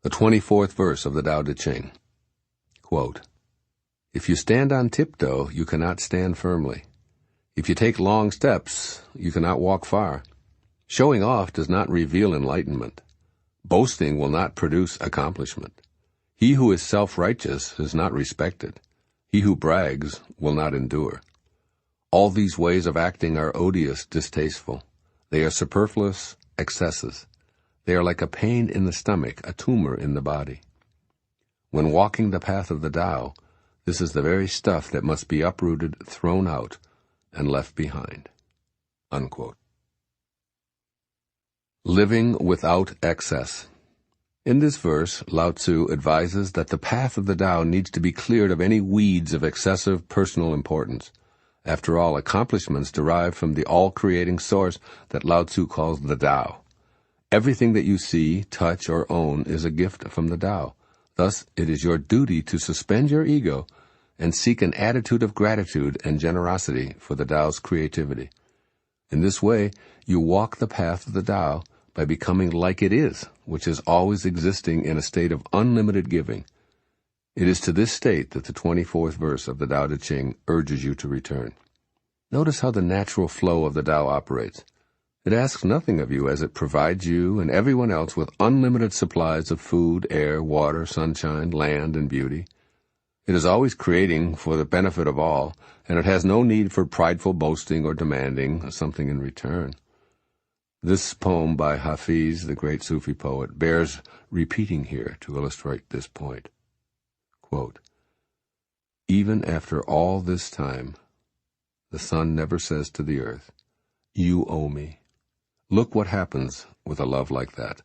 The 24th verse of the Tao Te Ching. Quote, "If you stand on tiptoe, you cannot stand firmly. If you take long steps, you cannot walk far. Showing off does not reveal enlightenment. Boasting will not produce accomplishment. He who is self-righteous is not respected. He who brags will not endure. All these ways of acting are odious, distasteful. They are superfluous excesses. They are like a pain in the stomach, a tumor in the body. When walking the path of the Tao, this is the very stuff that must be uprooted, thrown out, and left behind." Unquote. Living without excess. In this verse, Lao Tzu advises that the path of the Tao needs to be cleared of any weeds of excessive personal importance. After all, accomplishments derive from the all-creating source that Lao Tzu calls the Tao. Everything that you see, touch, or own is a gift from the Tao. Thus, it is your duty to suspend your ego and seek an attitude of gratitude and generosity for the Tao's creativity. In this way, you walk the path of the Tao by becoming like it is, which is always existing in a state of unlimited giving. It is to this state that the 24th verse of the Tao Te Ching urges you to return. Notice how the natural flow of the Tao operates. It asks nothing of you as it provides you and everyone else with unlimited supplies of food, air, water, sunshine, land, and beauty. It is always creating for the benefit of all, and it has no need for prideful boasting or demanding something in return. This poem by Hafiz, the great Sufi poet, bears repeating here to illustrate this point. Quote, "Even after all this time, the sun never says to the earth, 'You owe me.' Look what happens with a love like that.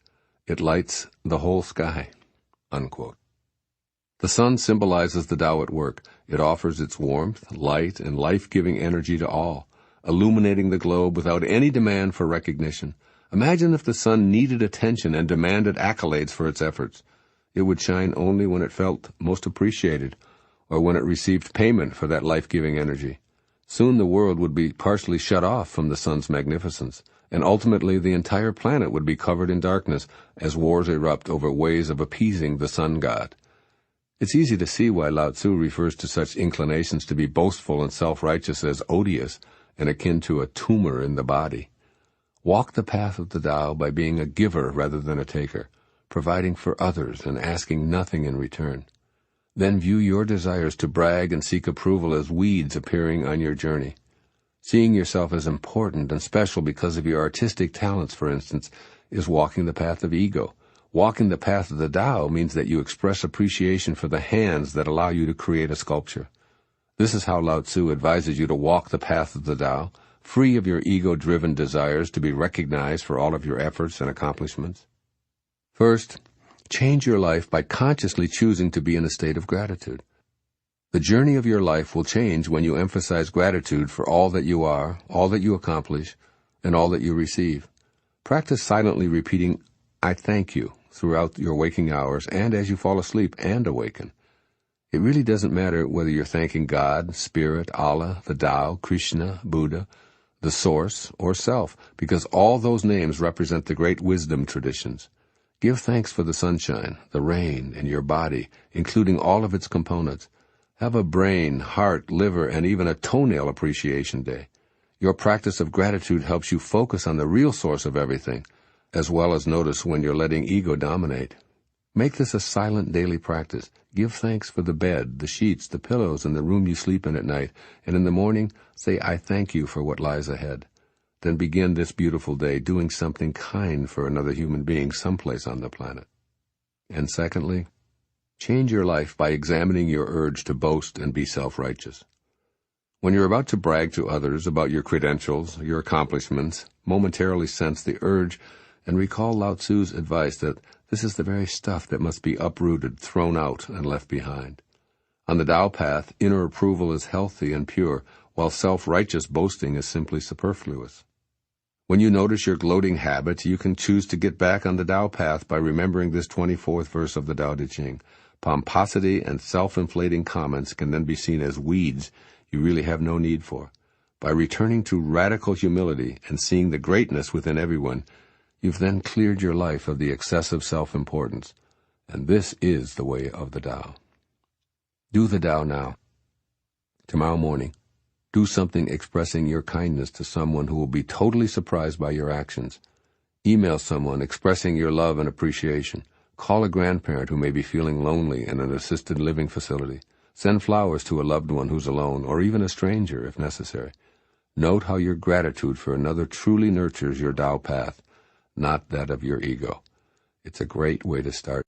It lights the whole sky." Unquote. The sun symbolizes the Tao at work. It offers its warmth, light, and life-giving energy to all, illuminating the globe without any demand for recognition. Imagine if the sun needed attention and demanded accolades for its efforts. It would shine only when it felt most appreciated, or when it received payment for that life-giving energy. Soon the world would be partially shut off from the sun's magnificence, and ultimately the entire planet would be covered in darkness as wars erupt over ways of appeasing the sun god. It's easy to see why Lao Tzu refers to such inclinations to be boastful and self-righteous as odious and akin to a tumor in the body. Walk the path of the Tao by being a giver rather than a taker, providing for others and asking nothing in return. Then view your desires to brag and seek approval as weeds appearing on your journey. Seeing yourself as important and special because of your artistic talents, for instance, is walking the path of ego. Walking the path of the Tao means that you express appreciation for the hands that allow you to create a sculpture. This is how Lao Tzu advises you to walk the path of the Tao, free of your ego-driven desires to be recognized for all of your efforts and accomplishments. First, change your life by consciously choosing to be in a state of gratitude. The journey of your life will change when you emphasize gratitude for all that you are, all that you accomplish, and all that you receive. Practice silently repeating, "I thank you," throughout your waking hours and as you fall asleep and awaken. It really doesn't matter whether you're thanking God, Spirit, Allah, the Tao, Krishna, Buddha, the Source, or Self, because all those names represent the great wisdom traditions. Give thanks for the sunshine, the rain, and your body, including all of its components. Have a brain, heart, liver, and even a toenail appreciation day. Your practice of gratitude helps you focus on the real source of everything, as well as notice when you're letting ego dominate. Make this a silent daily practice. Give thanks for the bed, the sheets, the pillows, and the room you sleep in at night, and in the morning, say, "I thank you for what lies ahead." Then begin this beautiful day doing something kind for another human being someplace on the planet. And secondly, change your life by examining your urge to boast and be self-righteous. When you're about to brag to others about your credentials, your accomplishments, momentarily sense the urge and recall Lao Tzu's advice that this is the very stuff that must be uprooted, thrown out, and left behind. On the Tao path, inner approval is healthy and pure, while self-righteous boasting is simply superfluous. When you notice your gloating habit, you can choose to get back on the Tao path by remembering this 24th verse of the Tao Te Ching. Pomposity and self-inflating comments can then be seen as weeds you really have no need for. By returning to radical humility and seeing the greatness within everyone, you've then cleared your life of the excessive self-importance. And this is the way of the Tao. Do the Tao now. Tomorrow morning, do something expressing your kindness to someone who will be totally surprised by your actions. Email someone expressing your love and appreciation. Call a grandparent who may be feeling lonely in an assisted living facility. Send flowers to a loved one who's alone, or even a stranger if necessary. Note how your gratitude for another truly nurtures your Tao path, not that of your ego. It's a great way to start.